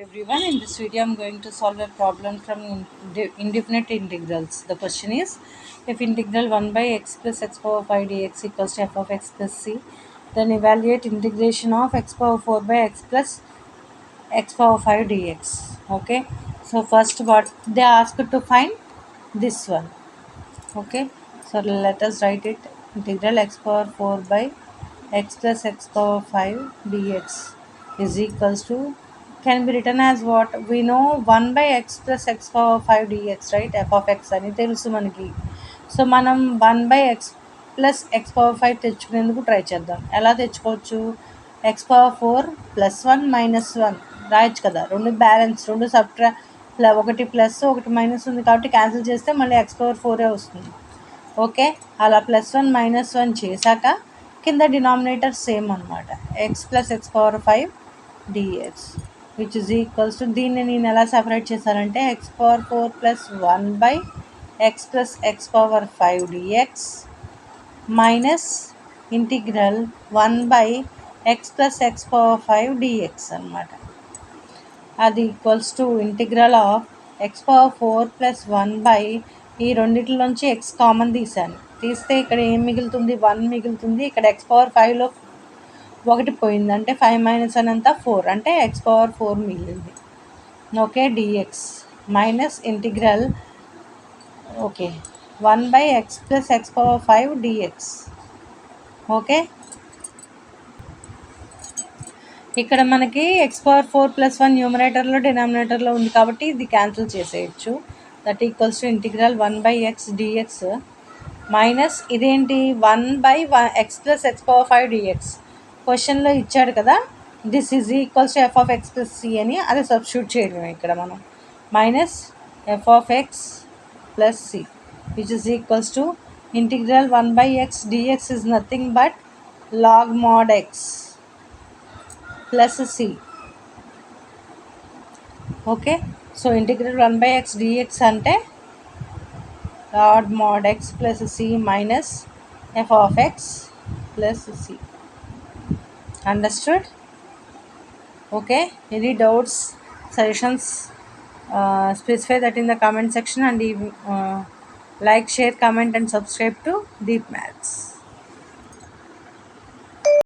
everyone. In this video, I'm going to solve a problem from indefinite integrals. The question is, if integral 1 by x plus x power 5 dx equals to f of x plus c, then evaluate integration of x power 4 by x plus x power 5 dx. Okay. So first what they asked to find this one. Okay. So let us write it. Integral x power 4 by x plus x power 5 dx is equals to, can be written as what we know, 1 by x plus x power 5 dx, right? F of x అని తెలుసు మనకి. So మనం 1 by x plus x power 5 తెచ్చుకునేందుకు try చేద్దాం. ఎలా తెచ్చుకోవచ్చు? x power 4 plus 1 minus 1 రాయొచ్చు కదా. రెండు బ్యాలెన్స్, రెండు ఒకటి ప్లస్ ఒకటి మైనస్ ఉంది కాబట్టి క్యాన్సిల్ చేస్తే మళ్ళీ x power 4 వస్తుంది. ఓకే, అలా +1 -1 చేశాక కింద డినామినేటర్ సేమ్ అనమాట, x plus x power 5 dx which is equals to, దీన్ని నేను ఎలా సెపరేట్ చేశానంటే x power 4 plus 1 by x plus x power 5 dx minus integral 1 by x plus x power 5 dx అనమాట. అది equals to integral of x power 4 plus 1 by, ఈ రెండిట్లోంచి X common తీస్తే ఇక్కడ ఏం మిగులుతుంది? 1 మిగులుతుంది. ఇక్కడ ఎక్స్ పవర్ 5లో 1 పోయింది అంటే 5 మైనస్ 1 అంతా 4 అంటే ఎక్స్ పవర్ 4 మిగిలింది. Okay, dx minus integral 1 by x plus x power 5 dx. Okay, ఇక్కడ మనకి ఎక్స్ పవర్ 4 ప్లస్ 1 న్యూమరేటర్లో డినామినేటర్లో ఉంది కాబట్టి ఇది క్యాన్సిల్ చేసేయచ్చు. That equals to integral 1 by x dx minus ఇదేంటి 1 by x plus x power 5 dx. క్వశ్చన్లో ఇచ్చాడు కదా, this is equals to f of x plus c అని, అది సబ్స్టిట్యూట్ చేయడమే ఇక్కడ మనం. Minus f of x plus c which is equals to integral 1 by x dx is nothing but log mod x plus c. Okay, so integral 1 by x dx అంటే log mod x plus c minus f of x plus c. Understood? Okay, any doubts, suggestions, specify that in the comment section, and like, share, comment and subscribe to Deep Maths.